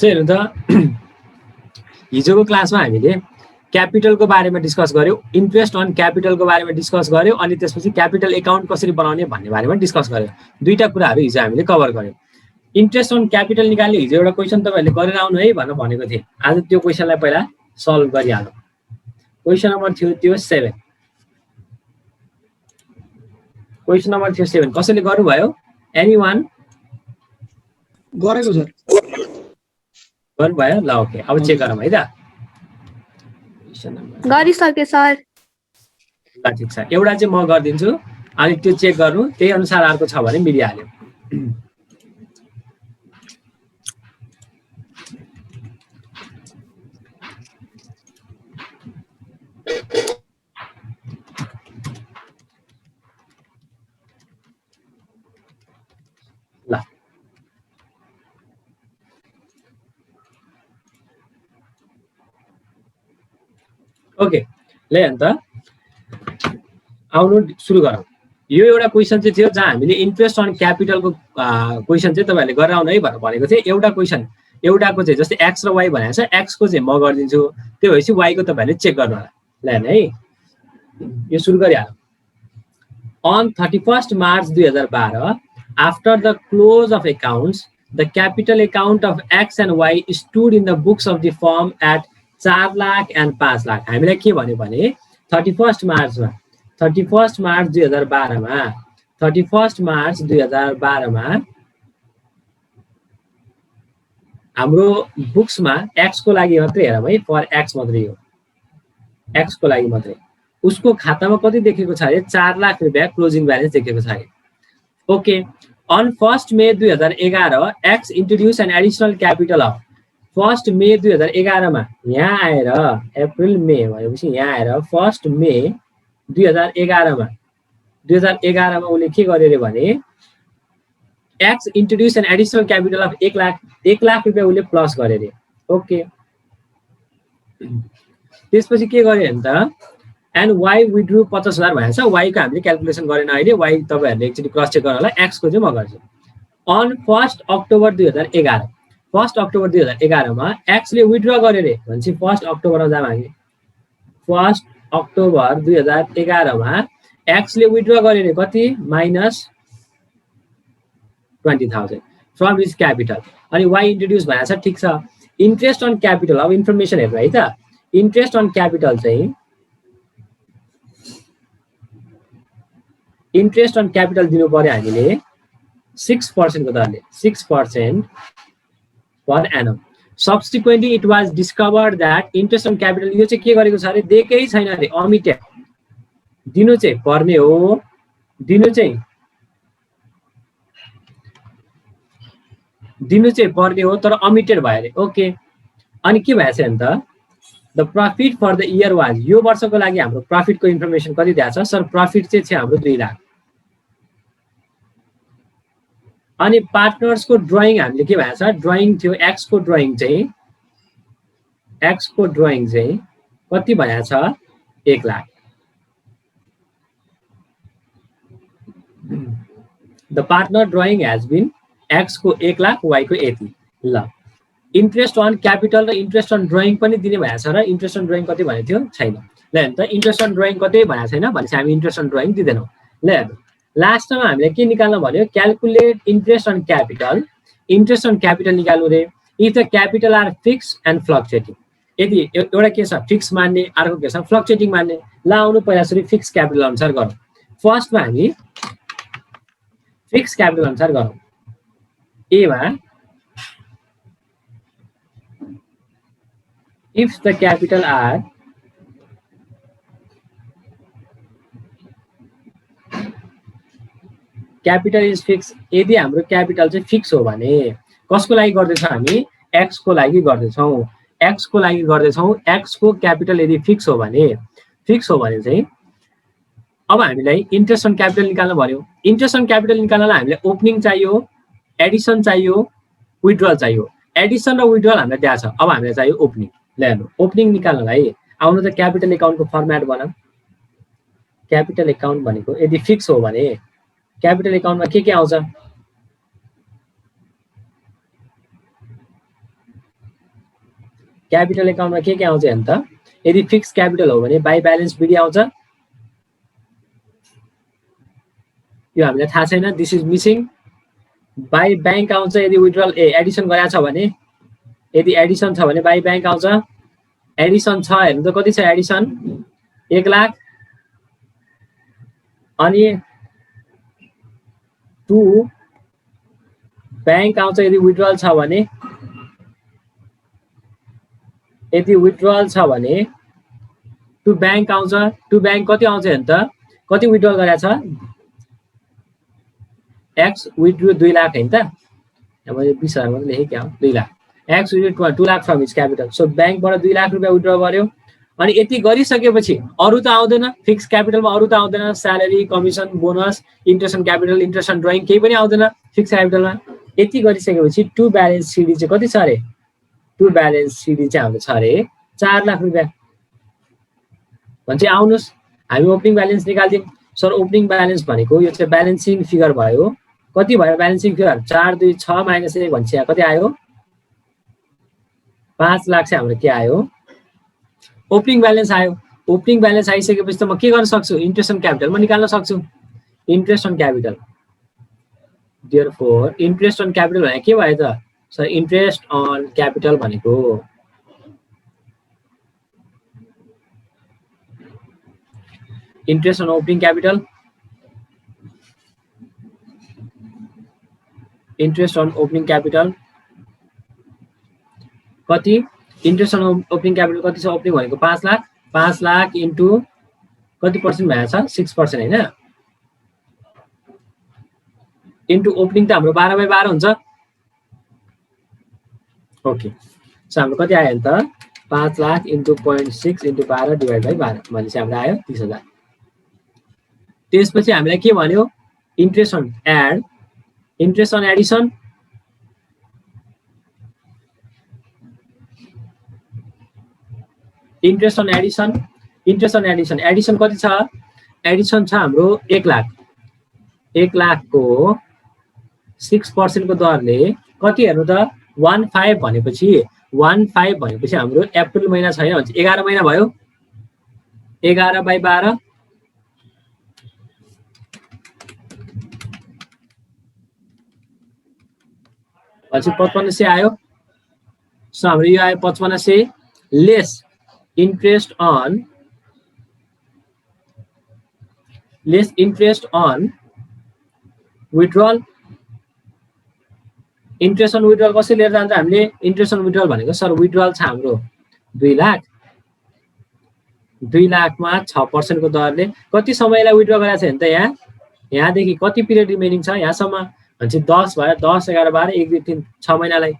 हेर्नु त हिजोको क्लासमा हामीले क्यापिटलको बारेमा डिस्कस गर्यौं, इन्ट्रेस्ट अन क्यापिटलको बारेमा डिस्कस गर्यौं, अनि त्यसपछि क्यापिटल एकाउन्ट कसरी बनाउने भन्ने बारेमा डिस्कस गर्यौं। दुईटा कुराहरू हिजो हामीले कभर गर्यौं। इन्ट्रेस्ट अन क्यापिटल निकाल्ने हिजो एउटा क्वेसन तपाईहरुले गरेर आउनु है भनेर भनेको थिएँ। आज त्यो क्वेसनलाई पहिला सल्भ गरिहालौं। क्वेसन नम्बर थियो त्यो 7। क्वेसन नम्बर थियो 7। कसैले गर्नुभयो? एनीवन? गरेको सर। गर्नुभयो? ल ओके, अब चेक गरौँ है त। गरिसके सर। ल ठीक छ, एउटा चाहिँ म गरिदिन्छु, अनि त्यो चेक गर्नु, त्यही अनुसार अर्को छ भने मिलिहाल्यो। ल ओके, ले अन्त आउनु सुरु गरौँ। यो एउटा क्वेसन चाहिँ थियो जहाँ हामीले इन्ट्रेस्ट अन क्यापिटलको क्वेसन चाहिँ तपाईहरुले गरेर आउनु है भनेर भनेको थिएँ। एउटा क्वेसन एउटाको चाहिँ जस्तै एक्स र वाई भनेको छ, एक्स को चाहिँ म गरिदिन्छु, त्यो भएपछि वाई को तपाईहरुले चेक गर्नु होला। ल है, यो सुरु गरिहालौँ। On 31st March 2012, after the close of accounts, the capital account of X and Y stood in the books of the firm at 4 lakh and 5 lakh. हामीलाई के भन्यो भने 31st मार्च 2012 मा 31st मार्च 2012 मा हाम्रो बुक्समा एक्स को लागि मात्रै हेरौँ है, फर एक्स मात्रै हो, एक्स को लागि मात्रै। उसको खातामा कति देखेको छ अरे 4 लाख रुपैयाँ क्लोजिङ ब्यालेन्स देखेको छ अरे। Okay, on 1st May 2011 X introduce an additional capital of 1st May 2011 मा यहाँ आएर अप्रिल मे भएपछि यहाँ आएर 1st मे 2011 मा उले के गर्यो रे भने X introduce an additional capital of 1 lakh रुपैयाँ उले प्लस गर्यो रे। ओके, त्यसपछि के गर्यो भने त एन्ड वाई विड्रु 50,000 भनेको छ। वाई को हामीले क्याल्कुलेसन गरेन अहिले, वाई तपाईहरुले एकचोटी क्रस चेक गर्नु होला। एक्स को चाहिँ म गर्छु। अन 1 अक्टोबर 2011 1 अक्टोबर 2011 मा एक्स ले विड्र गर्यो रे भनेपछि 1 अक्टोबर मा जाम हामी। 1 अक्टोबर 2011 मा एक्स ले विड्र गर्यो रे कति -20,000 फ्रम हिज क्यापिटल। अनि वाई इन्ट्रोड्युस भनेको छ, ठीक छ। इन्ट्रेस्ट अन क्यापिटल, अब इन्फर्मेसन हेर्नु है त। इन्ट्रेस्ट अन क्यापिटल चाहिँ इन्ट्रेस्ट अन क्यापिटल दिनु पर्यो हामीले 6% को दरले, 6% per annum. Subsequently it was discovered that interest on capital यो चाहिँ के गरेको छ अरे, दिएकै छैन अरे, अमिटेड। दिनु चाहिँ पर्ने हो, दिनु चाहिँ पर्ने हो तर अमिटेड भयो अरे। ओके, अनि के भएछ नि त, the profit for the year was, यो वर्षको लागि हाम्रो प्रॉफिट को इन्फर्मेसन कति दिएको छ सर? प्रॉफिट चाहिँ छ हाम्रो 2 लाख। अनि पार्टनर्स को ड्राइङ हामीले के भएछ, ड्राइङ थियो एक्स को ड्राइङ चाहिँ कति भनेको छ 1 lakh. The partner drawing has been X को 1 लाख, वाई को यति। ल, इन्ट्रेस्ट अन क्यापिटल र इन्ट्रेस्ट अन ड्राइङ पनि दिने भएछ र इन्ट्रेस्ट अन ड्राइङ कति भनेको थियो छैन। ल हेर्नु त, इन्ट्रेस्ट अन ड्राइङ कति भनेको छैन भनेपछि हामी इन्ट्रेस्ट अन ड्राइङ दिदैनौं। ल हेर्नु, लास्टमा हामीले के निकाल्न भन्यो, calculate interest on capital. Interest on capital निकाल्नु रे if the capital are fix and fluctuating. यदि एउटा के छ फिक्स मान्ने, अर्को के छ फ्लक्चुएटिङ मान्ने। ल आउनु पहिला सुरु फिक्स क्यापिटल अनुसार गरौँ। फर्स्टमा हामी फिक्स क्यापिटल अनुसार गरौँ। ए मा if the capital are capital is fixed, यदि हाम्रो क्यापिटल चाहिँ फिक्स हो भने कसको लागि गर्दैछौँ हामी? एक्स को लागि गर्दैछौँ। एक्स को लागि गर्दैछौँ। एक्स को क्यापिटल यदि फिक्स हो भने चाहिँ अब हामीलाई इन्ट्रेस्ट अन क्यापिटल निकाल्न भन्यो। इन्ट्रेस्ट अन क्यापिटल निकाल्नलाई हामीलाई ओपनिङ चाहियो, एडिसन चाहियो, विथड्रल चाहियो। एडिसन र विथड्रल हामीलाई दिएको छ, अब हामीलाई चाहियो ओपनिङ। ल हेर्नु, ओपनिङ निकाल्नलाई आउनु त क्यापिटल एकाउन्टको फर्मेट बनाऊ। क्यापिटल एकाउन्ट भनेको यदि फिक्स हो भने क्यापिटल एकाउन्टमा के आउँछ? क्यापिटल एकाउन्टमा के आउँछ हेर्नु त यदि फिक्स क्यापिटल हो भने बाई ब्यालेन्स बिडी आउँछ यो हामीलाई थाहा छैन this is missing by bank आउँछ यदि विथड्रल एडिसन गरेको छ भने यदि एडिसन छ भने बाई ब्याङ्क आउँछ एडिसन छ हेर्नु त कति छ एडिसन 1 लाख अनि 2 ब्याङ्क आउँछ यदि विथड्रल छ भने यदि विथड्रल छ भने 2 ब्याङ्क आउँछ 2 ब्याङ्क कति आउँछ हेर्नु त कति विथड्रल गरेको छ एक्स विथड्रु 2 लाख हैन त मैले 20,000 मात्र लेखेँ क्या 2 lakh X withdrew 2 lakh from his capital so ब्याङ्कबाट 2 लाख रुपैयाँ विथड्र गर्यो अनि यति गरिसकेपछि अरु त आउँदैन फिक्स क्यापिटलमा अरु त आउँदैन salary commission bonus interest on capital interest on drawing केही पनि आउँदैन फिक्स क्यापिटलमा यति गरिसकेपछि टु ब्यालेन्स सिडी चाहिँ कति छ अरे टु ब्यालेन्स सिडी चाहिँ हाम्रो छ अरे 4 लाख रुपैयाँ भन्छ आउनुस् हामी ओपनिङ ब्यालेन्स निकाल्दियौँ सर ओपनिङ ब्यालेन्स भनेको यो चाहिँ ब्यालेन्सिङ फिगर भयो कति भयो ब्यालेन्सिङ फिगर 4 2 6 माइनस 1 भन्छ कति आयो 5 लाख चाहिँ हाम्रो के आयो ओपनिङ ब्यालेन्स आयो ओपनिङ ब्यालेन्स आइसकेपछि त म के गर्न सक्छु इन्ट्रेस्ट अन क्यापिटल म निकाल्न सक्छु interest on capital therefore interest on capital भने के भयो त सर इन्ट्रेस्ट अन क्यापिटल भनेको interest on opening capital interest on opening capital कति इन्ट्रेस्ट अन ओपनिङ क्यापिटल कति छ ओपनिङ भनेको 5 लाख इन्टु कति पर्सेन्ट भएको छ 6% हैन इन्टु ओपनिङ त हाम्रो 12/12 हुन्छ ओके सो हाम्रो कति आयो त 5 lakh into 0.6 into 12 divide by 12 भनेपछि हाम्रो आयो 30,000 त्यसपछि हामीलाई के भन्यो interest on add interest on addition interest on addition interest on addition addition कति छ एडिसन छ हाम्रो 1 लाख 1 लाखको 6% को दरले कति हेर्नु त 15 भनेपछि 15 भनेपछि हाम्रो अप्रिल महिना छैन भन्छ 11 महिना भयो 11/12 पछि 5500 आयो सो हाम्रो यो आयो 5500 lace interest on withdrawal interest on withdrawal कसरी लिएर जान्छ हामीले interest on withdrawal भनेको सर withdrawal छ हाम्रो 2 लाख 2 लाखमा 6% को दरले कति समयलाई विथड्र गरेको छ नि त यहाँदेखि कति पिरियड रिमेनिङ छ यहाँसम्म भनेपछि 10 भयो 10 11 12 1 2 3 6 महिनालाई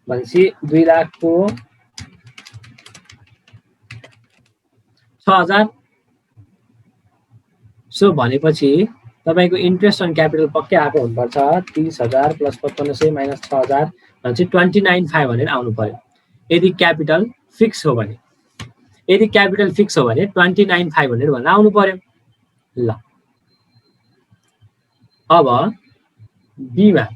भनेपछि 2 लाखको 6000 सो भनेपछि तपाईको इन्ट्रेस्ट अन क्यापिटल पक्कै आएको हुनुपर्छ 30,000 प्लस 5500 माइनस 6000 भनेपछि 29500 आउनु पर्यो यदि क्यापिटल फिक्स हो भने यदि क्यापिटल फिक्स हो भने 29500 भनेर आउनु पर्यो ल अब बी मा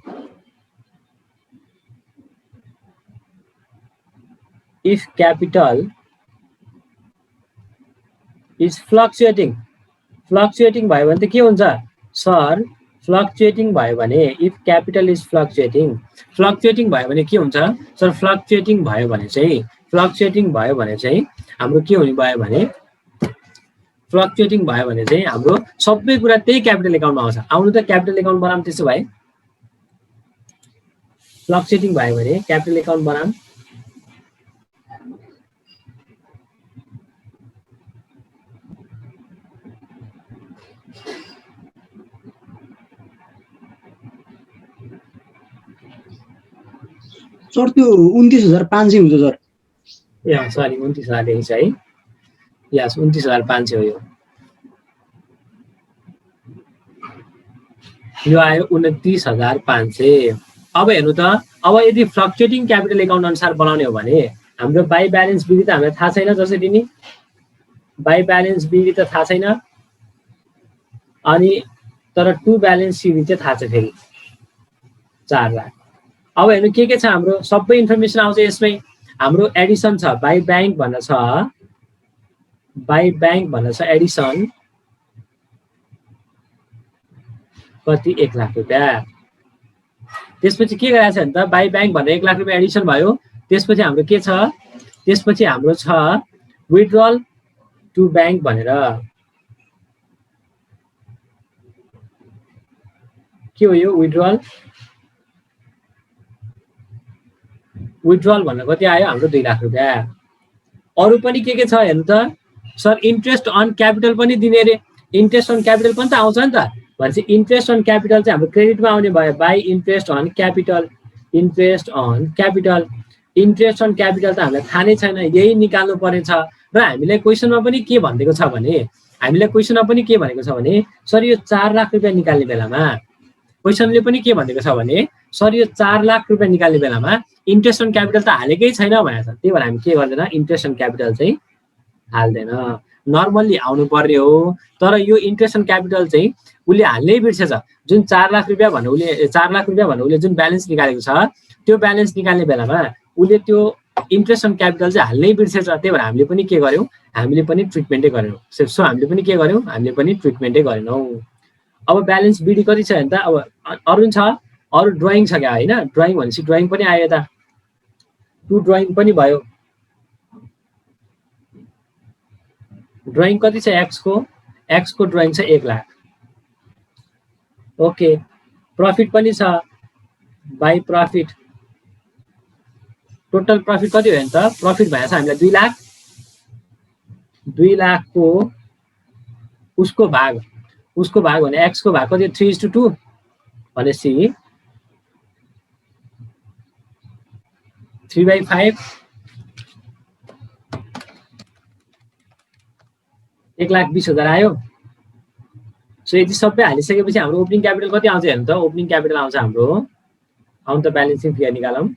if capital is fluctuating भयो भने त के हुन्छ सर फ्लक्चुएटिङ भयो भने if capital is fluctuating भयो भने के हुन्छ सर फ्लक्चुएटिङ भयो भने चाहिँ हाम्रो के हुने भयो भने फ्लक्चुएटिङ भयो भने चाहिँ हाम्रो सबै कुरा त्यही क्यापिटल एकाउन्टमा आउँछ आउनु त क्यापिटल एकाउन्ट बनाम त्यसो भए फ्लक्चुएटिङ भयो भने क्यापिटल एकाउन्ट बनाम सर त्यो 29500 हुन्छ सर ए सरी 29000 लेखेछ है यस 29500 हो यो आयो 29500 अब हेर्नु त अब यदि फ्लक्चुएटिङ क्यापिटल एकाउन्ट अनुसार बनाउने हो भने हाम्रो बाई ब्यालेन्स विधि त हामीलाई थाहा छैन जसरी नि बाई ब्यालेन्स विधि त थाहा छैन अनि तर टु ब्यालेन्स विधि चाहिँ थाहा छ फेरि 4 लाख अब हेर्नु के छ हाम्रो सबै इन्फर्मेसन आउँछ यसमै हाम्रो एडिसन छ बाई ब्याङ्क भनेर छ एडिसन कति 1 लाख रुपैयाँ त्यसपछि के गरेछ भने त बाई ब्याङ्क भनेर 1 लाख रुपैयाँ एडिसन भयो त्यसपछि हाम्रो के छ त्यसपछि हाम्रो छ विथड्रल टु ब्याङ्क भनेर के हो यो विथड्रल भनेर कति आयो हाम्रो 2 लाख रुपैयाँ अरु पनि के छ हेर्नु त सर इन्ट्रेस्ट अन क्यापिटल पनि दिने रे इन्ट्रेस्ट अन क्यापिटल पनि त आउँछ नि त भनेपछि इन्ट्रेस्ट अन क्यापिटल चाहिँ हाम्रो क्रेडिटमा आउने भयो by interest on capital interest on capital त हामीलाई थाहा नै छैन यही निकाल्नु पर्नेछ र हामीलाई क्वेसनमा पनि के भनेको छ भने सर यो 4 लाख रुपैयाँ निकाल्ने बेलामा क्वेसनले पनि के भनेको छ भने सर यो 4 लाख रुपैयाँ निकाल्ने बेलामा इन्ट्रेस्ट अन क्यापिटल त हालेकै छैन भनेको छ त्यही भएर हामी के गर्दैन इन्ट्रेस्ट अन क्यापिटल चाहिँ हाल्दैन नर्मल्ली आउनु पर्ने हो तर यो इन्ट्रेस्ट अन क्यापिटल चाहिँ उसले हाल्नै बिर्सेछ जुन 4 लाख रुपैयाँ भने उसले जुन ब्यालेन्स निकालेको छ त्यो ब्यालेन्स निकाल्ने बेलामा उसले त्यो इन्ट्रेस्ट अन क्यापिटल चाहिँ हाल्नै बिर्सेछ त्यही भएर हामीले पनि के गर्यौँ हामीले पनि ट्रिटमेन्टै गरेनौँ अब ब्यालेन्स बिडी कति छ भने त अब अरु ड्रइङ छ क्या हैन ड्रइङ भनेपछि ड्रइङ पनि आयो त टु ड्रइङ पनि भयो ड्रइङ कति छ एक्स को ड्रइङ छ 1 लाख ओके प्रॉफिट पनि छ बाई प्रॉफिट टोटल प्रॉफिट कति हो त प्रॉफिट भएछ हामीलाई 2 लाख को उसको भाग भने एक्स को भाग कति 3:2 भनेपछि 3/5 1,20,000 आयो सो यति सबै हालिसकेपछि हाम्रो ओपनिङ क्यापिटल कति आउँछ हेर्नु त ओपनिङ क्यापिटल आउँछ हाम्रो आउन त ब्यालेन्सिङ फिगर निकालौँ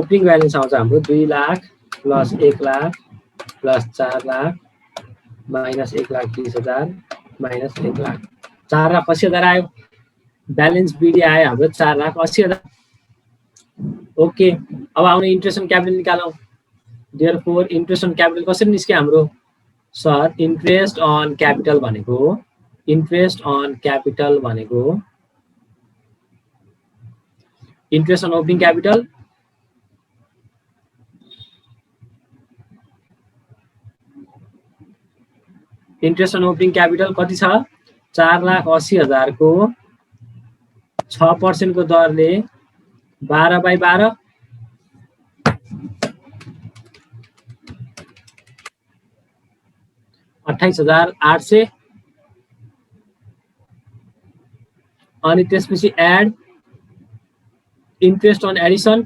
ओपनिङ ब्यालेन्स आउँछ हाम्रो 2 lakh plus 1 lakh plus 4 lakh minus 1,20,000 minus 1 lakh 4,80,000 आयो ब्यालेन्स बिडी आयो हाम्रो 4,80,000 ओके अब आउने इन्ट्रेस्ट अन क्यापिटल निकालौँ देयरफोर इन्ट्रेस्ट अन क्यापिटल कसरी निस्क्यो हाम्रो सर इन्ट्रेस्ट अन क्यापिटल भनेको interest on opening capital interest on opening capital कति छ 4,80,000 को 6% को दरले 12/12 28,800 अनि त्यसपछि एड इन्ट्रेस्ट अन एडिसन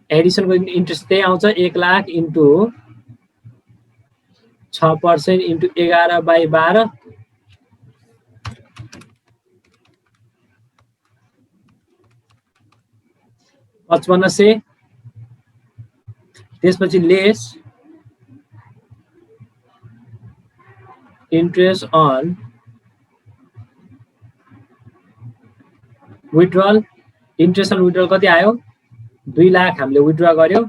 एडिसनको इन्ट्रेस्ट त्यही आउँछ 1 लाख इन्टु 6% इन्टु 11/12 5500 त्यसपछि लेस इन्ट्रेस्ट अन विथड्रल कति आयो 2 लाख हामीले विथड्र गर्यो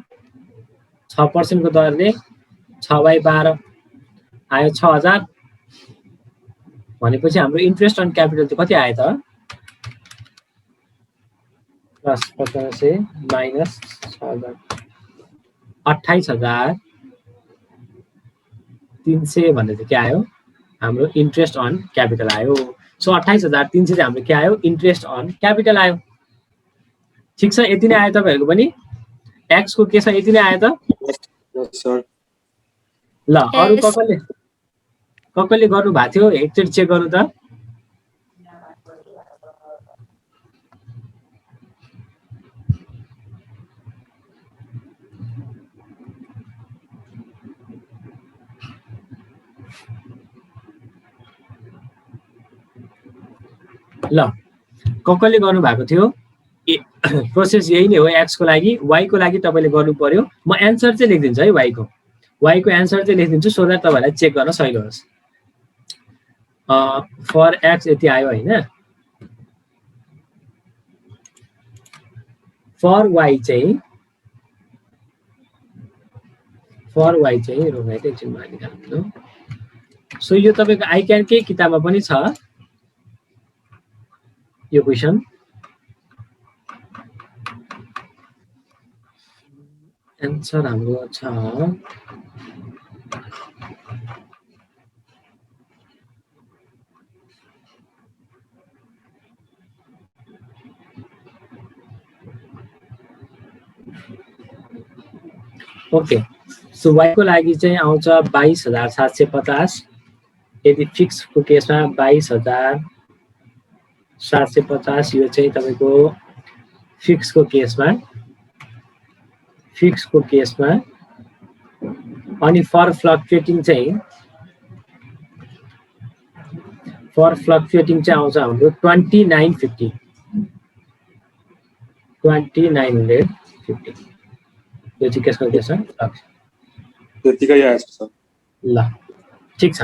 6% को दरले 6/12 आयो 6,000 भनेपछि हाम्रो इन्ट्रेस्ट अन क्यापिटल चाहिँ कति आयो त प्लस 5500 माइनस 6,000 28,300 भन्ने चाहिँ के आयो हाम्रो इन्ट्रेस्ट अन क्यापिटल आयो सो 28,300 चाहिँ हाम्रो के आयो इन्ट्रेस्ट अन क्यापिटल आयो ठीक छ यति नै आयो तपाईहरुको पनि एक्स को के छ यति नै आयो त सर ल अरु ककले गर्नु भएको थियो एकचोटी चेक गर्नु त ल ककले गर्नु भएको थियो प्रोसेस यही नै हो एक्स को लागि वाई को लागि तपाईले गर्नु पर्यो म एन्सर चाहिँ लेखिदिन्छु है वाई को y को एन्सर चाहिँ लेखिदिन्छु सो द्याट तपाईँहरूलाई चेक गर्न सजिलो होस्। फर x यति आयो हैन, फर y चाहिँ रोगाइ त एकछिन मैले निकाल्नु। सो यो तपाईको आई क्यान के किताबमा पनि छ यो क्वेशन। एन्सर हाम्रो छ ओके। सो y को लागि चाहिँ आउँछ 22,750। यदि फिक्स को केसमा 22,750 यो चाहिँ तपाईको फिक्स को केसमा अनि फर फ्लक्चुएटिङ चाहिँ आउँछ हाम्रो 2950 यो चाहिँ केसको केस त्यतिकै आएछ सर। ल ठीक छ।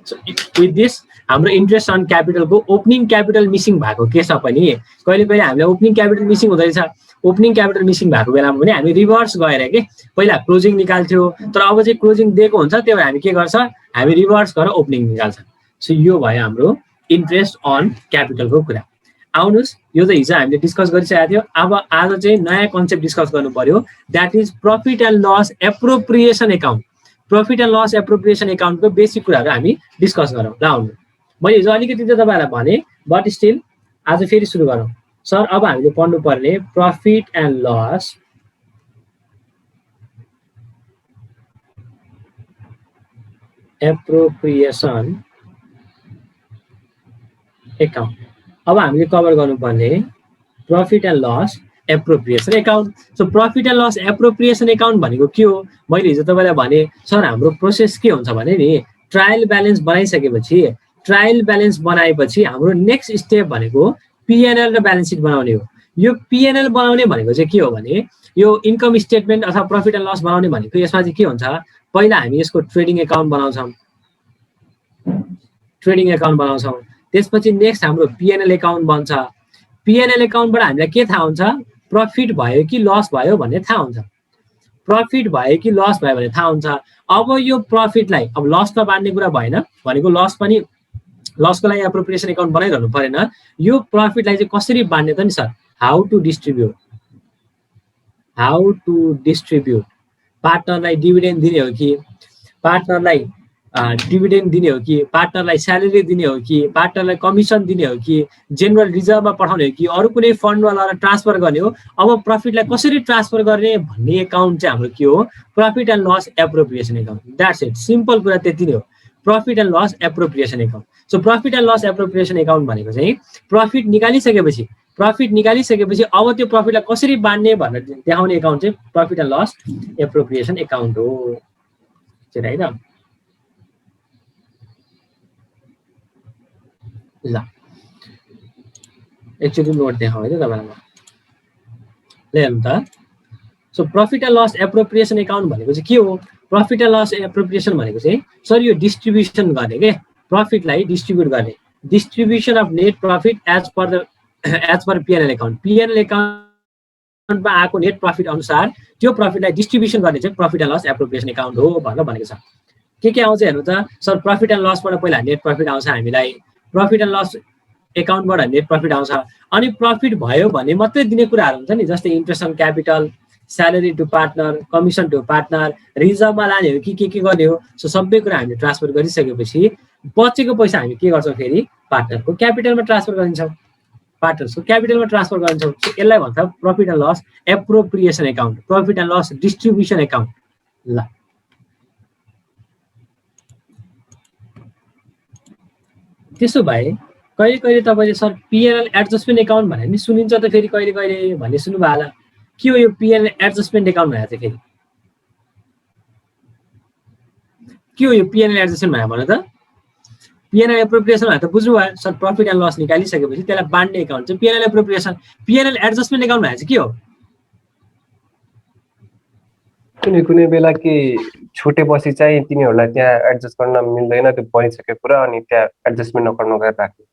सो विथ दिस हाम्रो इन्ट्रेस्ट अन क्यापिटलको ओपनिङ क्यापिटल मिसिङ भएको केसमा पनि कहिले कहिले हामीलाई ओपनिङ क्यापिटल मिसिङ हुँदैछ। ओपनिङ क्यापिटल मिसिङ भएको बेलामा पनि हामी रिभर्स गएर के पहिला क्लोजिङ निकाल्थ्यो, तर अब चाहिँ क्लोजिङ दिएको हुन्छ त्यही भएर हामी के गर्छ हामी रिभर्स गरेर ओपनिङ निकाल्छ। सो यो भयो हाम्रो इन्ट्रेस्ट अन क्यापिटलको कुरा। आउनुहोस् यो त हिजो हामीले डिस्कस गरिसकेको थियो, अब आज चाहिँ नयाँ कन्सेप्ट डिस्कस गर्नु पर्यो, that is profit and loss appropriation account. Profit and loss appropriation एकाउन्टको बेसिक कुराहरू हामी डिस्कस गरौँ। ल आउनु, मैले हिजो अलिकति त तपाईँहरूलाई भने बट स्टिल आज फेरि सुरु गरौँ। सर अब हामीले पढ्नु पर्ने profit and loss appropriation account. अब हामीले कभर गर्नुपर्ने profit and loss appropriation account. So profit and loss appropriation account भनेको के हो? मैले हिजो तपाईँलाई भने सर हाम्रो प्रोसेस के हुन्छ भने नि ट्रायल ब्यालेन्स बनाइसकेपछि हाम्रो नेक्स्ट स्टेप भनेको पिएनएल र ब्यालेन्स सिट बनाउने हो। यो पिएनएल बनाउने भनेको चाहिँ के हो भने यो इन्कम स्टेटमेन्ट अथवा प्रॉफिट एन्ड लस बनाउने भनेको यसमा चाहिँ के हुन्छ, पहिला हामी यसको ट्रेडिङ एकाउन्ट बनाउँछौँ, त्यसपछि नेक्स्ट हाम्रो पिएनएल एकाउन्ट बन्छ। पिएनएल एकाउन्टबाट हामीलाई के थाहा हुन्छ, प्रॉफिट भयो कि लस भयो भन्ने थाहा हुन्छ। अब यो प्रॉफिटलाई अब लसमा बाँड्ने कुरा भएन भनेको लसको लागि एप्रोप्रिएसन एकाउन्ट बनाइरहनु परेन। यो प्रॉफिटलाई चाहिँ कसरी बाँड्ने त नि सर, हाउ टु डिस्ट्रिब्युट पार्टनरलाई डिभिडेन्ड दिने हो कि, पार्टनरलाई पार्टनरलाई स्यालेरी दिने हो कि, पार्टनरलाई कमिसन दिने हो कि, जेनरल रिजर्भमा पठाउने हो कि अरू कुनै फन्डमा लगाएर ट्रान्सफर गर्ने हो। अब प्रॉफिटलाई कसरी ट्रान्सफर गर्ने भन्ने एकाउन्ट चाहिँ हाम्रो के हो, profit and loss appropriation account. That's it, simple कुरा त्यति नै हो, profit and loss appropriation account. So profit and loss appropriation account भनेको चाहिँ प्रॉफिट निकालिसकेपछि अब त्यो प्रॉफिटलाई कसरी बाँड्ने भनेर देखाउने एकाउन्ट चाहिँ profit and loss appropriation account हो हैन। ल एकचोटि नोट देखाउँ है त तपाईँलाई ल हेर्नु त। So profit and loss appropriation account भनेको चाहिँ के हो, प्रॉफिट एन्ड लस एप्रोप्रिएसन भनेको चाहिँ सर यो डिस्ट्रिब्युसन गर्ने के, प्रॉफिटलाई डिस्ट्रिब्युट गर्ने, distribution of net profit as per PNL account. PNL एकाउन्टमा आएको नेट प्रॉफिट अनुसार त्यो प्रॉफिटलाई डिस्ट्रिब्युसन गर्ने चाहिँ profit and loss appropriation account हो भनेर भनेको छ। के आउँछ हेर्नु त सर, प्रॉफिट एन्ड लसबाट पहिला नेट प्रॉफिट आउँछ हामीलाई, प्रॉफिट एन्ड लस एकाउन्टबाट नेट प्रॉफिट आउँछ, अनि प्रॉफिट भयो भने मात्रै दिने कुराहरू हुन्छ नि, जस्तै interest on capital, salary to partner, commission to partner, रिजर्भमा लाने हो कि के गर्ने हो। सो सबै कुरा हामीले ट्रान्सफर गरिसकेपछि बचेको पैसा हामी के गर्छौँ फेरि पार्टनरको क्यापिटलमा ट्रान्सफर गरिन्छौँ। यसलाई भन्छ profit and loss appropriation account, profit and loss distribution account. ल त्यसो भए कहिले कहिले तपाईँले सर पिएनएल एडजस्टमेन्ट एकाउन्ट भनेर नि सुनिन्छ त, फेरि कहिले कहिले भन्ने सुन्नुभयो होला। के हो यो पिएनएल एडजस्टमेन्ट एकाउन्ट भनेर चाहिँ, फेरि के हो यो पिएनएल एडजस्टमेन्ट भनेर भन त। पिएनएल एप्रोप्रिएसन भनेर त बुझ्नुभयो सर, प्रॉफिट एन्ड लस निकालिसकेपछि त्यसलाई बाँड्ने एकाउन्ट चाहिँ पिएनएल एप्रोप्रिएसन। पिएनएल एडजस्टमेन्ट एकाउन्ट भनेर चाहिँ के हो? कुनै बेला के छुटेपछि चाहिँ तिनीहरूलाई त्यहाँ एडजस्ट गर्न मिल्दैन, त्यो बनिसकेको कुरा, अनि त्यहाँ एडजस्टमेन्ट नगर्नु गरेर राख्ने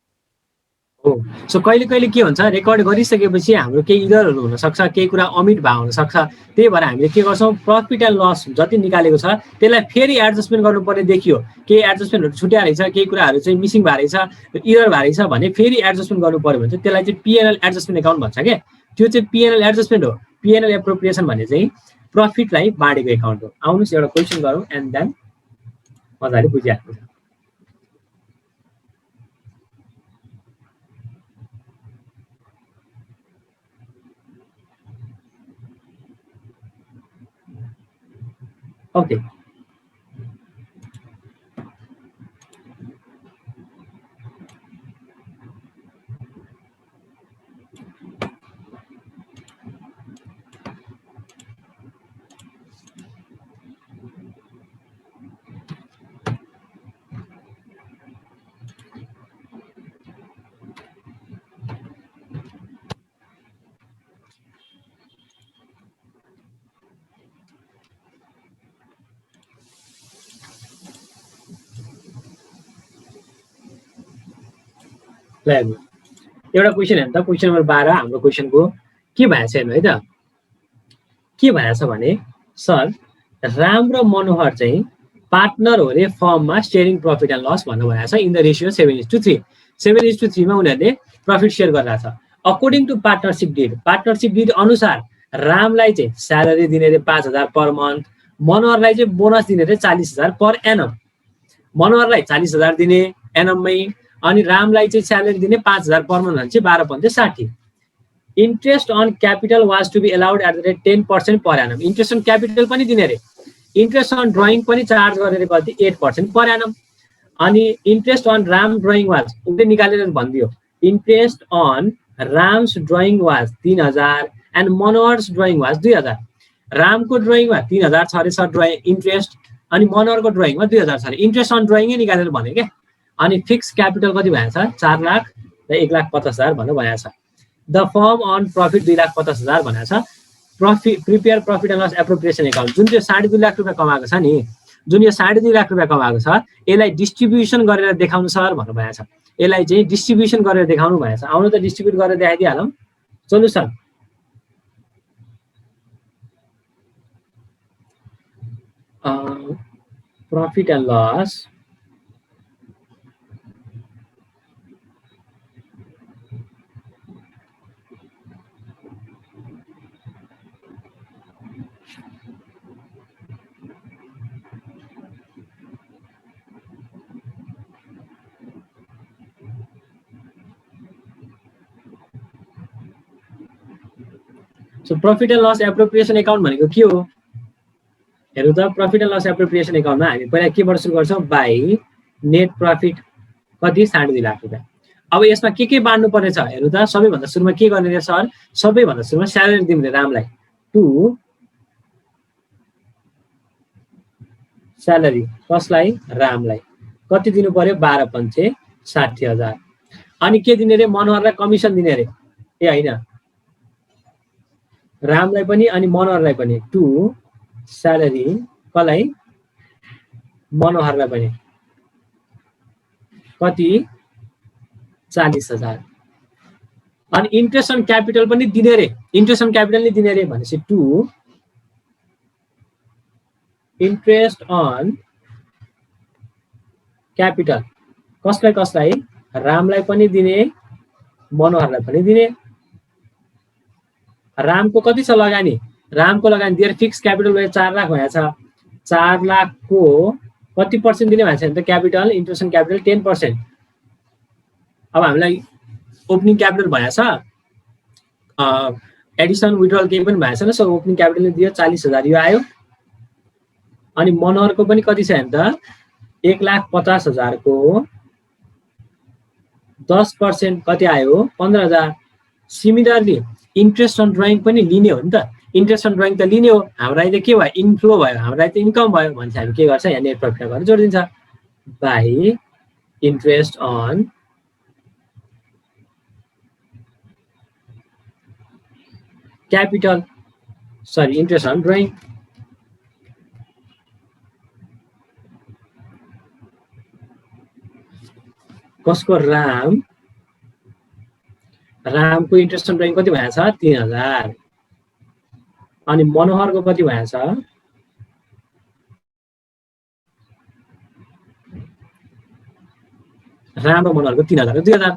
हो। सो कहिले कहिले के हुन्छ, रेकर्ड गरिसकेपछि हाम्रो केही इररहरू हुनसक्छ, केही कुरा अमिट भए हुनसक्छ। त्यही भएर हामीले के गर्छौँ, प्रफिट एन्ड लस जति निकालेको छ त्यसलाई फेरि एडजस्टमेन्ट गर्नुपर्ने देखियो, केही एडजस्टमेन्टहरू छुट्या रहेछ, केही कुराहरू चाहिँ मिसिङ भए रहेछ, इरर भए रहेछ भने फेरि एडजस्टमेन्ट गर्नु पर्यो भने चाहिँ त्यसलाई चाहिँ पिएनएल एडजस्टमेन्ट एकाउन्ट भन्छ क्या। त्यो चाहिँ पिएनएल एडजस्टमेन्ट हो। पिएनएल एप्रोप्रिएसन भन्ने चाहिँ प्रफिटलाई बाँडेको एकाउन्ट हो। आउनुहोस् एउटा क्वेसन गरौँ एन्ड देन मजाले बुझिहाल्नु। ओके, ल हेर्नु एउटा क्वेसन हेर्नु त। क्वेसन नम्बर 12 हाम्रो क्वेसनको के भएको छ हेर्नु है त। के भएको छ भने, सर राम र मनोहर चाहिँ पार्टनर हो रे फर्ममा सेयरिङ प्रफिट एन्ड लस भन्नु भएको छ इन द रेसियो 7:3। 7:3 मा उनीहरूले प्रफिट सेयर गरेर छ। अकर्डिङ टु पार्टनरसिप डिड अनुसार रामलाई चाहिँ स्यालेरी दिने रे 5,000 पर मन्थ, मनोहरलाई चाहिँ बोनस दिने रे 40,000 पर एनम। मनोहरलाई 40,000 दिने एनममै, अनि रामलाई चाहिँ स्यालेरी दिने 5,000 पर मन्थ भने चाहिँ 12/60। Interest on capital was to be allowed at the rate 10% per annum. Interest on capital पनि दिने रे, इन्ट्रेस्ट अन ड्रइङ पनि चार्ज गरेर कति 8% पर एनम। अनि interest on Ram drawing was उसले निकालेर भनिदियो, interest on Ram's drawing was 3,000 and Manohar's drawing was 2,000। रामको ड्रइङमा 3,000 छ अरे सर ड्रइङ इन्ट्रेस्ट, अनि मनोहरको ड्रइङमा 2,000 छ अरे। इन्ट्रेस्ट अन ड्रइङै निकालेर भने क्या। अनि फिक्स क्यापिटल कति भएको छ, 4 लाख र 1,50,000 भनेर भनेको छ। द फर्म अन प्रफिट 2,50,000 भनेको छ। Prepare profit and loss appropriation account, जुन चाहिँ 2.5 लाख रुपियाँ कमाएको छ नि, जुन यो 2.5 लाख रुपियाँ कमाएको छ, यसलाई डिस्ट्रिब्युसन गरेर देखाउनु सर भनेर भनेको छ। यसलाई चाहिँ डिस्ट्रिब्युसन गरेर देखाउनु भएको छ। आउनु त डिस्ट्रिब्युट गरेर देखाइदिइहालौँ। Solution profit and loss so profit and loss appropriation account भनेको के हो हेर्नु त। प्रफिट एन्ड लस एप्रोप्रिएसन एकाउन्टमा हामी पहिला केबाट सुरु गर्छौँ, बाई नेट प्रफिट कति 2.5 लाख रुपियाँ। अब यसमा के बाँड्नु पर्ने छ हेर्नु त। सबैभन्दा सुरुमा के गर्ने सर, सबैभन्दा सुरुमा स्यालेरी दिने रामलाई, टु स्यालेरी कसलाई, रामलाई कति दिनु पर्यो, 12,60,000। अनि के दिने रे, मनोहरलाई कमिसन दिने रे, ए होइन रामलाई पनि अनि मनोहरलाई पनि, टु स्यालेरी कसलाई, मनोहरलाई पनि कति 40,000। अनि इन्ट्रेस्ट अन क्यापिटल पनि दिने रे, इन्ट्रेस्ट अन क्यापिटल नै दिने रे भनेपछि टु इन्ट्रेस्ट अन क्यापिटल कसलाई कसलाई, रामलाई पनि दिने, मनोहरलाई पनि दिने। रामको कति छ लगानी, रामको लगानी दिएर फिक्स क्यापिटल 4 लाख भएको छ। 4 लाखको कति पर्सेन्ट दिने भएको छ भने त क्यापिटल, इन्ट्रेस्ट अन क्यापिटल 10%। अब हामीलाई ओपनिङ क्यापिटल भएको छ, एडिसन विड्रल केही पनि भएको छैन, सो ओपनिङ क्यापिटलले दियो 40,000 यो आयो। अनि मनोहरको पनि कति छ भने त 1,50,000 को 10% कति आयो, 15,000। सिमिलरली इन्ट्रेस्ट अन ड्रइङ पनि लिने हो नि त। इन्ट्रेस्ट अन ड्रइङ त लिने हो, हाम्रो त के भयो, इन्फ्लो भयो, हाम्रो त इन्कम भयो भने चाहिँ हामी के गर्छ, यहाँ नेट प्रफिट गरेर जोडिदिन्छ by interest on capital, sorry interest on drawing. कसको रामको इन्ट्रेस्ट अन ड्रइङ कति भएको छ 3000 अनि मनोहरको कति भएको छ राम र मनोहरको 3000 2000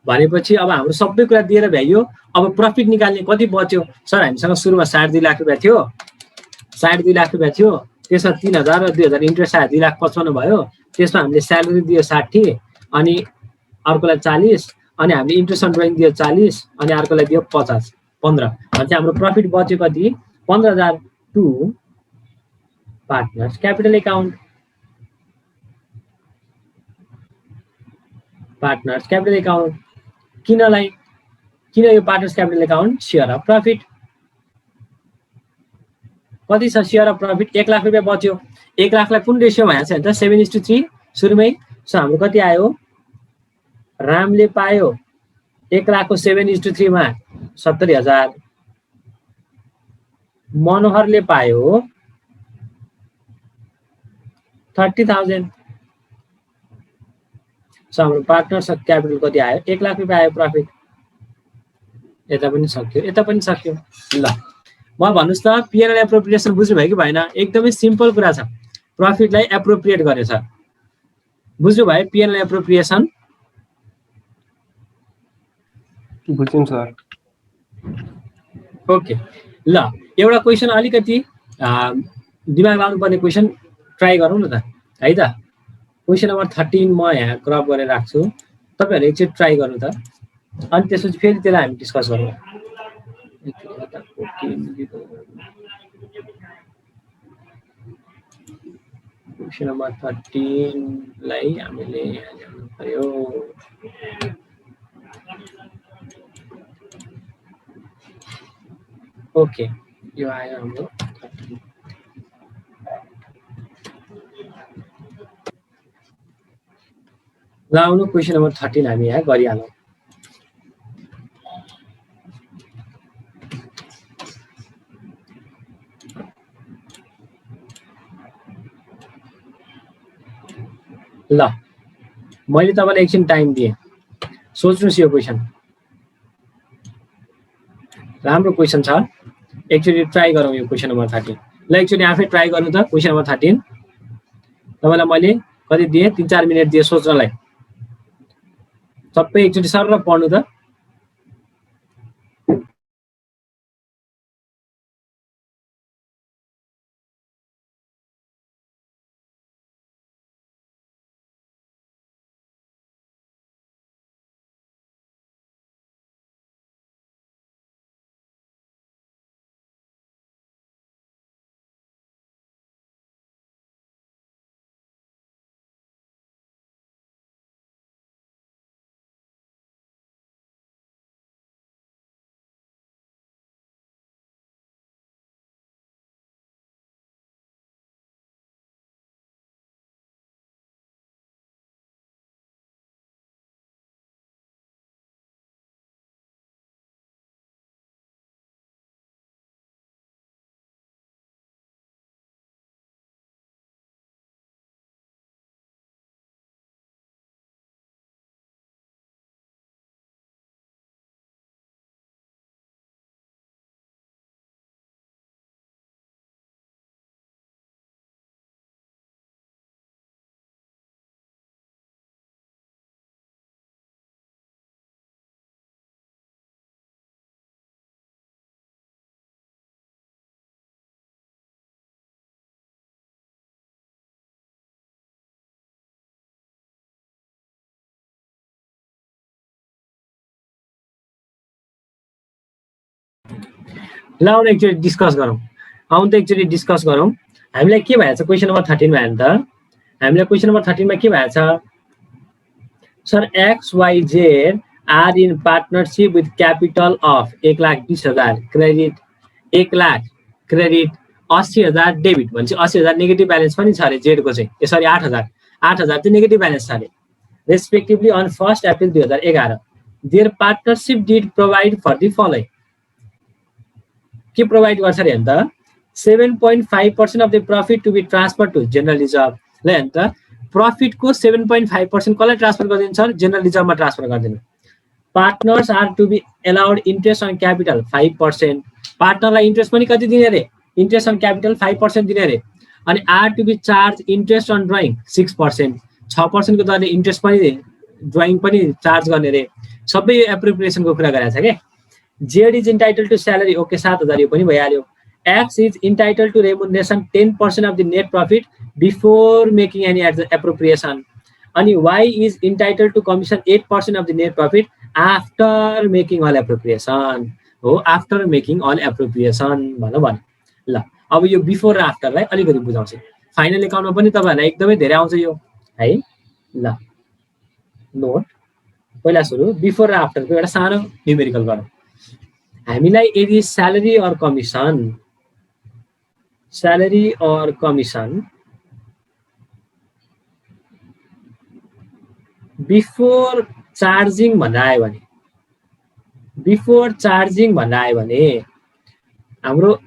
भनेपछि अब हाम्रो सबै कुरा दिएर भ्याइयो अब प्रफिट निकाल्ने कति बच्यो सर हामीसँग सुरुमा 2.5 लाख रुपियाँ थियो 2.5 लाख रुपियाँ थियो त्यसमा 3000 र 2000 इन्ट्रेस्ट आयो 2,55,000 भयो त्यसमा हामीले स्यालेरी दियो 60 अनि अर्कोलाई 40 अनि हामीले इन्ट्रेस्ट अन ड्रइङ दियो 40 अनि अर्कोलाई दियो 50 15 भने हाम्रो प्रफिट बच्यो कति 15,000 टु पार्टनर्स क्यापिटल एकाउन्ट किन यो partners capital account share of profit कति छ शेयर अफ प्रफिट 1 लाख रुपियाँ बच्यो 1 लाखलाई कुन रेसियोमा भएको छ भने 7:3 सुरुमै सो हाम्रो कति आयो रामले पायो 1 लाखको 7:3 मा 70,000 मनोहरले पायो 30,000 सो हाम्रो पार्टनर्स क्यापिटल कति आयो 1 लाख रुपियाँ आयो प्रफिट यता पनि सक्यो ल म भन्नुस् त पीएनएल एप्रोप्रिएसन बुझ्नु भयो कि भएन एकदमै सिम्पल कुरा छ प्रफिटलाई एप्रोप्रिएट गरेछ बुझ्नु भयो पीएनएल एप्रोप्रिएसन बुझ्यौं सर ओके ल एउटा क्वेशन अलिकति दिमाग लाउनु पर्ने क्वेशन ट्राई गरौँ न त है त क्वेशन नम्बर 13 म यहाँ क्रप गरेर राख्छु तपाईहरुले एकचोटि ट्राई गर्नु त अनि त्यसपछि फेरि त्यसलाई हामी डिस्कस गरौँ क्वेशन नम्बर 13 लाई हामीले यहाँ ल्याउनु पर्यो ओके यो आयो हाम्रो लाउनु क्वेशन नम्बर 13 हामी यहाँ गरिहालौँ ल मैले तपाईलाई एकछिन टाइम दिएँ सोच्नुस् यो क्वेशन राम्रो क्वेशन छ एकचोटि ट्राई गरौँ यो क्वेशन नम्बर 13 ल एकचोटि आफै ट्राई गर्नु त क्वेशन नम्बर 13 तपाईलाई मैले कति दिएँ 3-4 मिनेट दिएँ सोच्नलाई सबै एकचोटि सरल पढ्नु त लाउन एकचोटि डिस्कस गरौँ आउन त एकचोटि डिस्कस गरौँ हामीलाई के भएछ क्वेशन नम्बर 13 मा त हामीलाई क्वेशन नम्बर 13 मा के भएछ sir XYZ are in partnership with capital of 1,20,000 credit 1 lakh credit 80,000 debit भन्छ 80,000 नेगेटिभ ब्यालेन्स पनि छ रे जेड को चाहिँ यसरी 8,000 चाहिँ नेगेटिभ ब्यालेन्स छ रे respectively on 1 April 2011 there partnership deed provide for the following के प्रोवाइड गर्छ रे अन्त 7.5% of the profit to be transfer to general reserve ल अन्त प्रफिटको 7.5% कसलाई ट्रान्सफर गरिदिनु सर? जेनरल रिजर्भमा ट्रान्सफर गरिदिनु। Partners are to be allowed interest on capital 5%। पार्टनरलाई इन्ट्रेस्ट पनि कति दिने अरे? इन्ट्रेस्ट अन क्यापिटल 5% दिने अरे। अनि are to be charge interest on drawing 6%। 6% को दरले इन्ट्रेस्ट पनि ड्रइङ पनि चार्ज गर्ने अरे। सबै यो एप्रोप्रिएसनको कुरा गरेको छ के। Z is entitled to salary, okay 7,000 यो पनि भइहाल्यो। X is entitled to remuneration 10% of the net profit before making any appropriation. अनि Y is entitled to commission 8% of the net profit after making all appropriation हो। After making all appropriation भन्नु भन्यो। ल अब यो बिफोर र आफ्टरलाई अलिकति बुझाउँछु। फाइनल एकाउन्टमा पनि तपाईँहरूलाई एकदमै धेरै आउँछ यो है। ल नोट पहिला सुरु बिफोर र आफ्टरको एउटा सानो न्युमेरिकल गरौँ। हामीलाई यदि salary or commission before charging भनेर आयो भने हाम्रो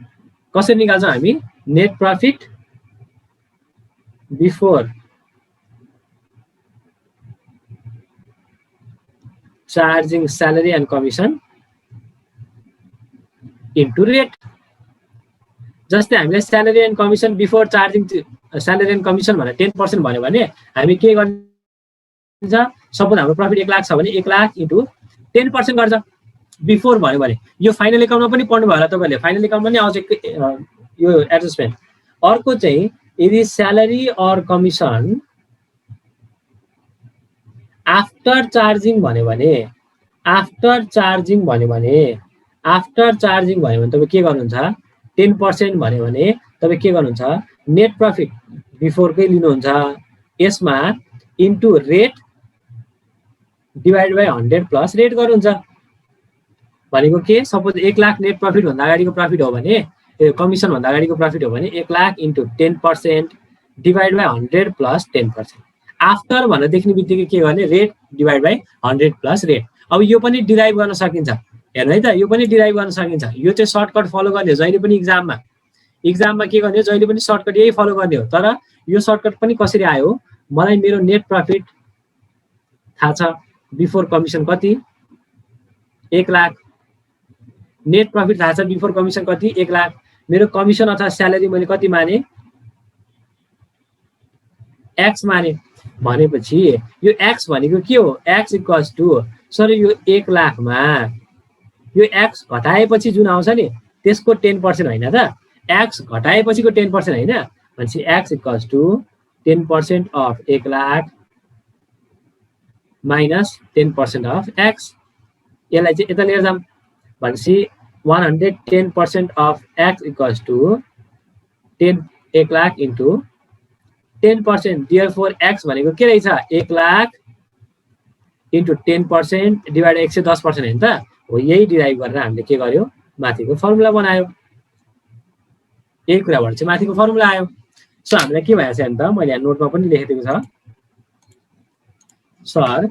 कसरी निकाल्छौँ हामी? Net profit before charging salary and commission into rate. जस्तै हामीले salary and commission before charging salary and commission भनेर 10% भन्यो भने हामी के गर्छ? सपोज हाम्रो प्रफिट 1 लाख छ भने 1 लाख इन्टु 10% गर्छ बिफोर भन्यो भने। यो फाइनल एकाउन्टमा पनि पढ्नु भयो होला तपाईँले। फाइनल एकाउन्टमा पनि आउँछ यो एडजस्टमेन्ट। अर्को चाहिँ यदि salary or commission after charging भन्यो भने तपाईँ के गर्नुहुन्छ? 10% भन्यो भने तपाईँ के गर्नुहुन्छ? नेट प्रफिट बिफोरकै लिनुहुन्छ। यसमा into rate divide by 100 plus rate गर्नुहुन्छ। भनेको के? सपोज 1 लाख नेट प्रफिट भन्दा अगाडिको प्रफिट हो भने, कमिसन भन्दा अगाडिको प्रफिट हो भने 1 lakh into 10% divide by 100 plus 10%। After भनेर देख्ने बित्तिकै के गर्ने? Rate divide by 100 plus rate. अब यो पनि डिराइभ गर्न सकिन्छ। हेर्नु है त, यो पनि डिराइभ गर्न सकिन्छ। यो चाहिँ सर्टकट फलो गर्ने हो जहिले पनि इक्जाममा के गर्ने हो? जहिले पनि सर्टकट यही फलो गर्ने हो। तर यो सर्टकट पनि कसरी आयो? मलाई मेरो नेट प्रफिट थाहा छ बिफोर कमिसन कति? 1 लाख। नेट प्रफिट थाहा छ बिफोर कमिसन कति? 1 लाख। मेरो कमिसन अथवा स्यालेरी मैले कति माने? एक्स माने। भनेपछि यो एक्स भनेको के हो? एक्स इक्वल्स टु सर यो 1 लाखमा यो एक्स घटाएपछि जुन आउँछ नि त्यसको 10% होइन त? एक्स घटाएपछिको 10% होइन? भनेपछि X equals to 10% of 1 lakh minus 10% of X. यसलाई चाहिँ यता लिएर जाऊँ भनेपछि 110% of X equals to 1 lakh into 10%। Therefore X भनेको के रहेछ? 1 लाख इन्टु 10% डिभाइड 110% होइन त? हो। यही डिराइभ गरेर हामीले के गर्यो? माथिको फर्मुला बनायो। यही कुराबाट चाहिँ माथिको फर्मुला आयो। सो हामीलाई के भएछ नि त? मैले यहाँ नोटमा पनि लेखिदिएको छ। सर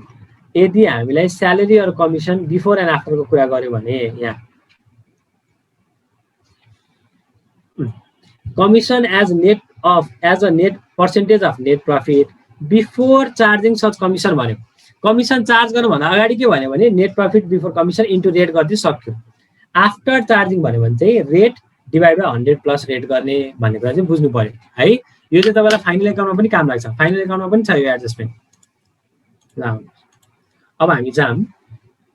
यदि हामीलाई salary or commission before and आफ्टरको कुरा गर्यो भने यहाँ commission as a net percentage of net profit before charging such commission भन्यो। कमिसन चार्ज गर्नुभन्दा अगाडि के भन्यो भने net profit before commission into rate गर्दै सक्यो। आफ्टर चार्जिङ भन्यो भने चाहिँ rate divide by 100 plus rate गर्ने भन्ने कुरा चाहिँ बुझ्नु पर्यो है। यो चाहिँ तपाईँलाई फाइनल एकाउन्टमा पनि काम लाग्छ। फाइनल एकाउन्टमा पनि छ यो एडजस्टमेन्ट। ल अब हामी जाऊँ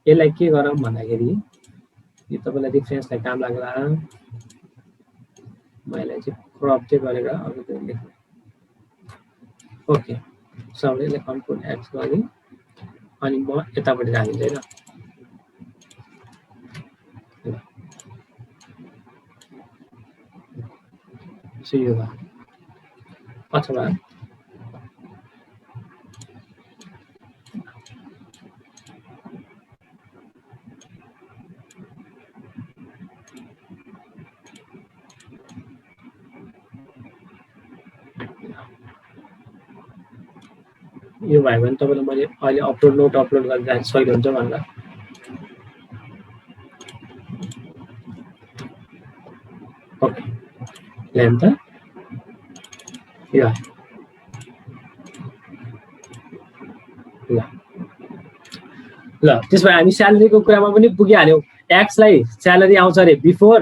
यसलाई के गरौँ भन्दाखेरि यो तपाईँलाई डिफरेन्सलाई काम लाग्ला। म यसलाई चाहिँ क्रप चाहिँ गरेर अरू लेख्नु। ओके सबैले कन्ट्रोल एक्स गरेँ अनि म यतापट्टि राखिदिन्छु होइन। यो भयो अथवा यो भयो भने तपाईँलाई मैले अहिले नोट अपलोड गर्दा सही हुन्छ भनेर ओके ल्याउँ त यो ल त्यसमा हामी स्यालेरीको कुरामा पनि पुगिहाल्यौँ। एक्सलाई स्यालेरी आउँछ अरे बिफोर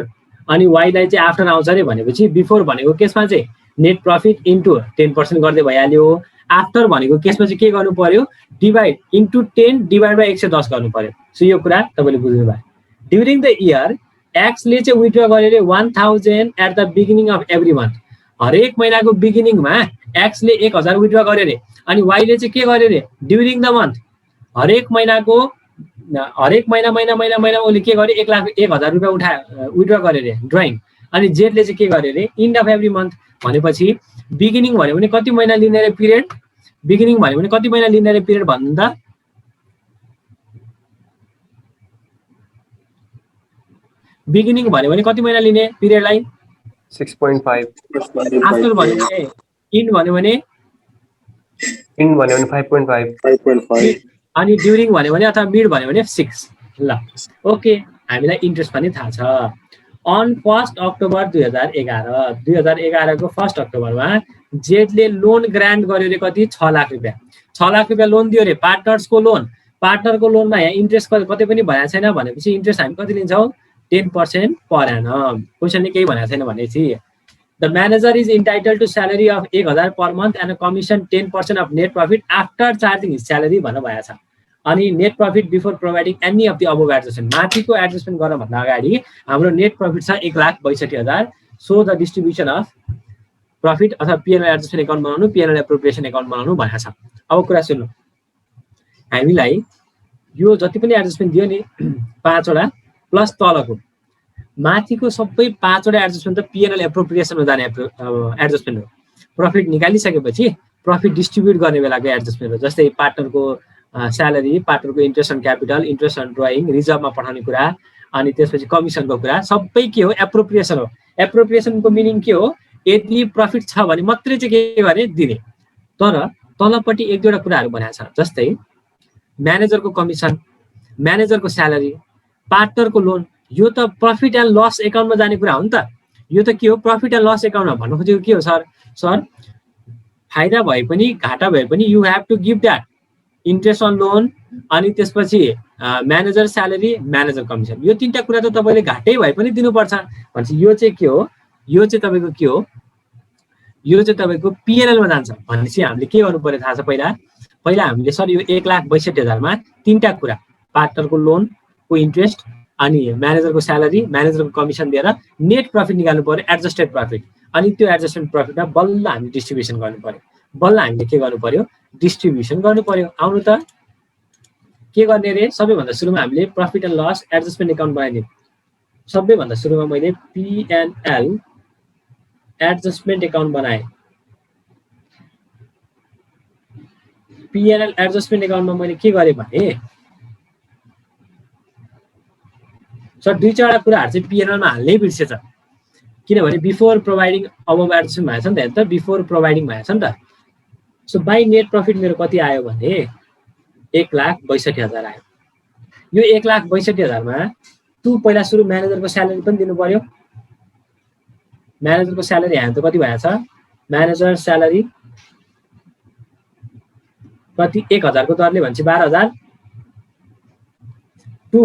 अनि वाइलाई चाहिँ आफ्टर आउँछ अरे भनेपछि बिफोर भनेको केसमा चाहिँ नेट प्रफिट इन्टु 10% गर्दै भइहाल्यो। आफ्टर भनेको केसमा चाहिँ के गर्नु पर्यो डिभाइड इन्टु 10 डिभाइड बाई 110 गर्नु पर्यो। सो यो कुरा तपाईँले बुझ्नुभयो। ड्युरिङ द इयर एक्सले चाहिँ विथड्र गरे अरे 1000 at the beginning of every month. हरेक महिनाको बिगिनिङमा एक्सले 1000 विथड्र गरे अरे अनि वाइले चाहिँ के गरे अरे ड्युरिङ द मन्थ हरेक महिना उसले के गरे 1,01,000 रुपियाँ विथड्र गरे अरे ड्रइङ। अनि जेडले चाहिँ के गरे अरे इन्ड अफ एभ्री मन्थ भनेपछि बिगिनिङ भन्यो भने कति महिना लिने अरे पिरियड, बिगिनिङ भन्यो भने कति महिना लिने अरे पिरियड भन्नु त, बिगिनिङ भन्यो भने कति महिना लिने पिरियडलाई 6.5 आफ्टर भन्यो भने इन्ड भन्यो भने 5.5 5.5 अनि ड्युरिङ भन्यो भने अथवा मिड भन्यो भने 6। ल ओके हामीलाई इन्ट्रेस्ट पनि थाहा छ। अन 1 अक्टोबर 2011 को 1 अक्टोबरमा जेडले लोन ग्रान्ट गर्यो अरे कति 6 लाख रुपियाँ। 6 लाख रुपियाँ लोन दियो अरे पार्टनर्सको लोन। पार्टनरको लोनमा यहाँ इन्ट्रेस्ट कतै पनि भनेको छैन भनेपछि इन्ट्रेस्ट हामी कति लिन्छौँ 10% पर एनम। क्वेसनले केही भनेको छैन भनेपछि the manager is entitled to salary of 1000 per month and commission 10% of net profit after charging his salary भन्नु भएको छ। अनि net profit before providing any of the above adjustment माथिको एडजस्टमेन्ट गर्न भन्दा अगाडि हाम्रो नेट प्रफिट छ 1,62,000। So the distribution of profit अथवा पिएनएल एडजस्टमेन्ट एकाउन्ट बनाउनु पिएनएल एप्रोप्रिएसन एकाउन्ट बनाउनु भनेको छ। अब कुरा सुन्नु, हामीलाई यो जति पनि एडजस्टमेन्ट दियो नि 5 वटा प्लस तलको माथिको सबै 5 वटा एडजस्टमेन्ट त पिएनएल एप्रोप्रिएसनमा जाने एडजस्टमेन्ट हो। प्रफिट निकालिसकेपछि प्रफिट डिस्ट्रिब्युट गर्ने बेलाको एडजस्टमेन्ट हो। जस्तै पार्टनरको स्यालेरी, पार्टनरको interest on capital, interest on drawing, रिजर्भमा पठाउने कुरा अनि त्यसपछि कमिसनको कुरा सबै के हो एप्रोप्रिएसन हो। एप्रोप्रिएसनको मिनिङ के हो यदि प्रफिट छ भने मात्रै चाहिँ के गर्ने दिने। तर तलपट्टि एक दुईवटा कुराहरू भनेको छ जस्तै म्यानेजरको कमिसन, म्यानेजरको स्यालेरी, पार्टनरको लोन यो त प्रफिट एन्ड लस एकाउन्टमा जाने कुरा हो नि त। यो त के हो प्रफिट एन्ड लस एकाउन्टमा भन्नु खोजेको के हो सर फाइदा भए पनि घाटा भए पनि you have to give that interest on loan अनि त्यसपछि म्यानेजर स्यालेरी म्यानेजर कमिसन यो तीनटा कुरा त तपाईँले घाटै भए पनि दिनुपर्छ भनेपछि यो चाहिँ के हो यो चाहिँ तपाईँको के हो यो चाहिँ तपाईँको पिएनएलमा जान्छ भनेपछि हामीले के गर्नु पर्यो थाहा छ पहिला हामीले सर यो 1,62,000 मा तीनटा कुरा पार्टनरको लोनको इन्ट्रेस्ट अनि म्यानेजरको स्यालेरी म्यानेजरको कमिसन दिएर नेट प्रफिट निकाल्नु पर्यो एडजस्टेड प्रफिट अनि त्यो एडजस्टेड प्रफिटमा बल्ल हामी डिस्ट्रिब्युसन गर्नु पर्यो बल्ल हामीले के गर्नु पर्यो डिस्ट्रिब्युसन गर्नु पर्यो। आउनु त के गर्ने रे सबैभन्दा सुरुमा हामीले profit and loss adjustment account बनाइदियौँ। सबैभन्दा सुरुमा मैले पिएनएल एडजस्टमेन्ट एकाउन्ट बनाएँ। पिएनएल एडजस्टमेन्ट एकाउन्टमा मैले के गरेँ भने सर दुई चारवटा कुराहरू चाहिँ पिएनएलमा हाल्नै बिर्सेछ किनभने बिफोर प्रोभाइडिङ अबभ एडजस्टमेन्ट भएको छ नि त बिफोर प्रोभाइडिङ भएको छ नि त। सो बाई नेट प्रफिट मेरो कति आयो भने 1,62,000 आयो। यो 1,62,000 मा तु पहिला सुरु म्यानेजरको स्यालेरी पनि दिनु पर्यो। म्यानेजरको स्यालेरी यहाँ त कति भएको छ म्यानेजर स्यालेरी कति 1,000 को दरले भन्छ 12,000 to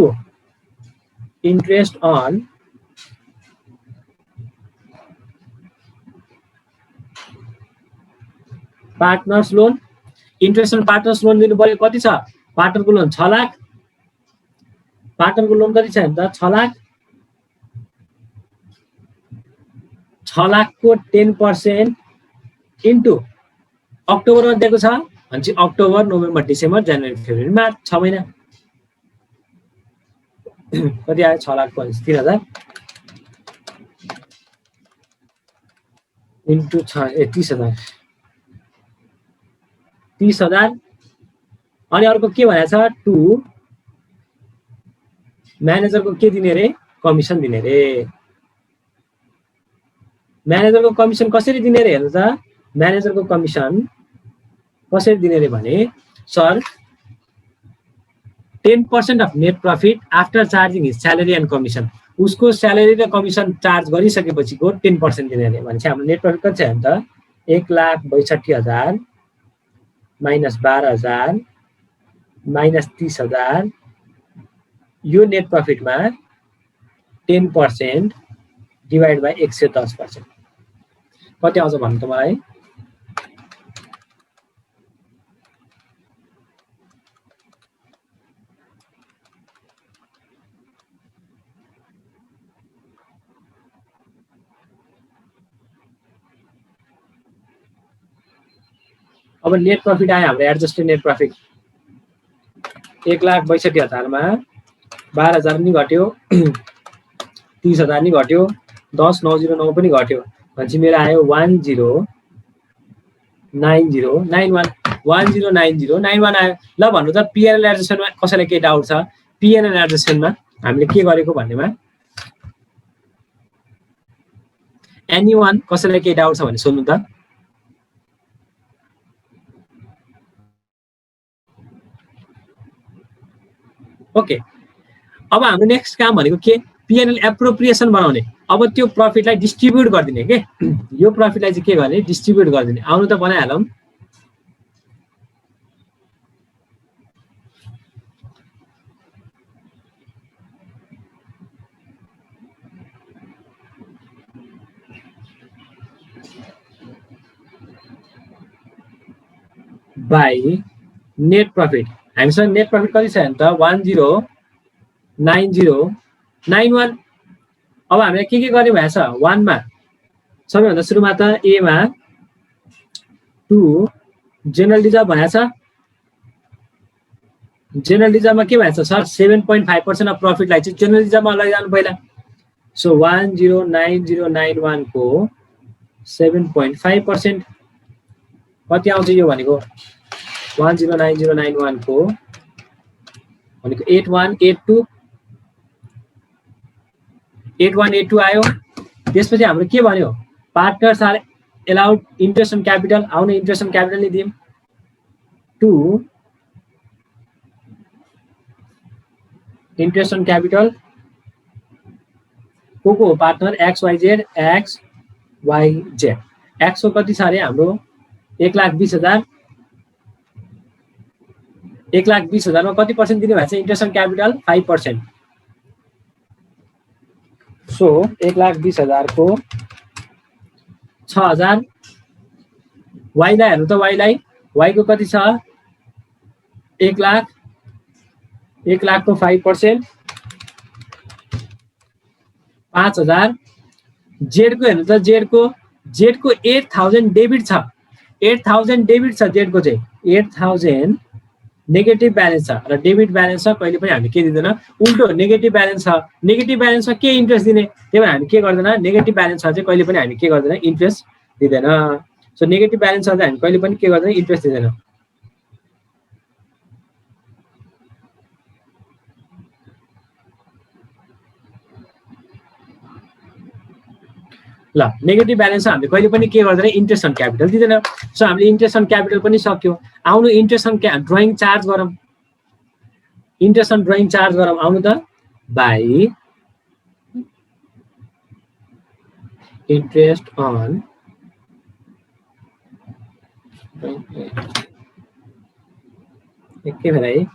interest on partners loan interest on partners loan दिनु पर्यो कति छ पार्टनरको लोन 6 लाख पार्टनरको लोन कति छ त 6 लाख 6 लाखको 10% इन्टु अक्टोबरमा दिएको छ भनेपछि अक्टोबर नोभेम्बर डिसेम्बर जनवरी फेब्रुअरी मार्च 6 महिना कति आयो 6 लाख 3,000 इन्टु 30,000 अनि अर्को के भनेको छ टु म्यानेजरको के दिने रे कमिसन दिने रे। म्यानेजरको कमिसन कसरी दिने रे हेर्नु त म्यानेजरको कमिसन कसरी दिने रे भने sir 10% of net profit after charging his salary and commission उसको स्यालेरी र कमिसन चार्ज गरिसकेपछिको 10% दिने रे भनेपछि हाम्रो नेट प्रफिट कति छ भने त 1,62,000 माइनस 12,000 माइनस 30,000 यो नेट प्रफिटमा 10% डिभाइड बाई 110%, कति आउँछ भन्नु त मलाई? अब नेट प्रफिट आयो हाम्रो एडजस्टेड नेट प्रफिट 1,62,000 मा 12,000 नि घट्यो 30,000 नि घट्यो 10,909 पनि घट्यो भनेपछि मेरो आयो 109091 आयो। ल भन्नु त पिएनएल एडजस्टमेन्टमा कसैलाई के डाउट छ? पिएनएल एडजस्टमेन्टमा हामीले के गरेको भन्नेमा एनीवन कसैलाई के डाउट छ भने सोध्नु त। ओके, अब हाम्रो नेक्स्ट काम भनेको के? पिएनएल एप्रोप्रिएसन बनाउने। अब त्यो प्रफिटलाई डिस्ट्रिब्युट गरिदिने के, यो प्रफिटलाई चाहिँ के गर्ने? डिस्ट्रिब्युट गरिदिने। आउनु त बनाइहालौँ। By net profit. हामीसँग नेट प्रफिट कति छ भने त 109091। अब हामीले के गर्ने भएको छ? 1 मा सबैभन्दा सुरुमा त ए मा 2 जेनरल रिजर्भ भनेको छ। जेनरल रिजर्भमा के भएको छ सर? 7.5% अफ प्रफिटलाई चाहिँ जेनरल रिजर्भमा लैजानु पहिला। सो 109091 को 7.5% कति आउँछ यो भनेको? 109091 को भनेको 8182 आयो। त्यसपछि हाम्रो के भन्यो? Partners are allowed interest on capital. आउने इन्ट्रेस्ट अन क्यापिटल नि दियौँ 2 इन्ट्रेस्ट अन क्यापिटल को पार्टनर XYZ। एक्स को कति छ अरे हाम्रो? 1,20,000। 1,20,000 मा कति पर्सेन्ट दिने भएको छ? Interest on capital 5%। सो 1,20,000 को 6,000। वाइलाई हेर्नु त, वाइ को कति छ? 1,00,000। 1,00,000 को 5% 5,000। जेड को हेर्नु त, जेड को 8,000 डेबिट छ। 8,000 डेबिट छ जेड को चाहिँ। 8,000 नेगेटिभ ब्यालेन्स छ र डेबिट ब्यालेन्स छ। कहिले पनि हामी के दिँदैन? उल्टो नेगेटिभ ब्यालेन्स छ। नेगेटिभ ब्यालेन्समा के इन्ट्रेस्ट दिने? त्यही भएर हामी के गर्दैन? नेगेटिभ ब्यालेन्स छ चाहिँ कहिले पनि हामी के गर्दैन? इन्ट्रेस्ट दिँदैन। सो नेगेटिभ ब्यालेन्स छ चाहिँ हामी कहिले पनि के गर्दैन? इन्ट्रेस्ट दिँदैन। ल नेगेटिभ ब्यालेन्स हामीले कहिले पनि के गर्दैन? इन्ट्रेस्ट अन क्यापिटल दिँदैन। सो हामीले इन्ट्रेस्ट अन क्यापिटल पनि सक्यो। आउनु इन्ट्रेस्ट अन ड्रइङ चार्ज गरौँ। इन्ट्रेस्ट अन ड्रइङ चार्ज गरौँ। आउनु त बाई इन्ट्रेस्ट अन के भएर है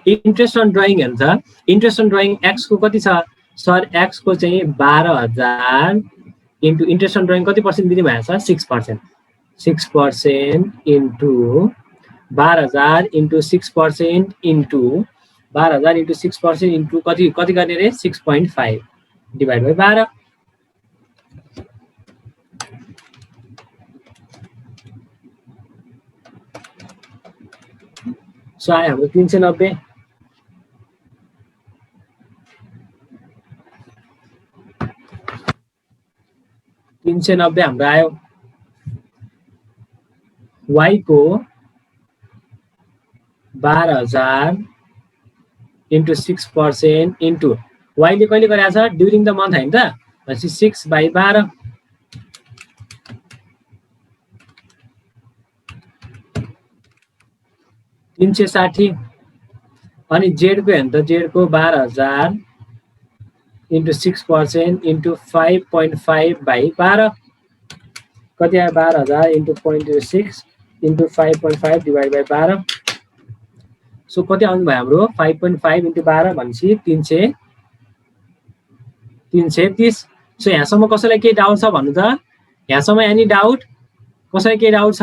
इन्ट्रेस्ट अन ड्रइङ हेर्नु त। इन्ट्रेस्ट अन ड्रइङ एक्स को कति छ सर? एक्स को चाहिँ 12,000 इन्टु इन्ट्रेस्ट अन ड्रइङ कति पर्सेन्ट दिने भएको छ? 6%। 6% into 12,000 into 6% into 12,000 into 6% into कति गर्ने रे? 6.5 डिभाइड बाई 12। सो आयो हाम्रो 390। 390 हाम्रो आयो। वाई को 12,000 इन्टु 6% इन्टु वाईले कहिले गरेको छ? ड्युरिङ द मन्थ होइन त? भनेपछि 6/12 360 अनि जेडको हेर्नु त जेडको 12,000 इन्टु 6% इन्टु 5.5/12 कति आयो 12,000 into 0.6 into 5.5 divide by 12 so कति आउनु भयो हाम्रो 5.5 इन्टु 12 भनेपछि 330 सो यहाँसम्म कसैलाई केही डाउट छ भन्नु त यहाँसम्म एनी डाउट कसैलाई केही डाउट छ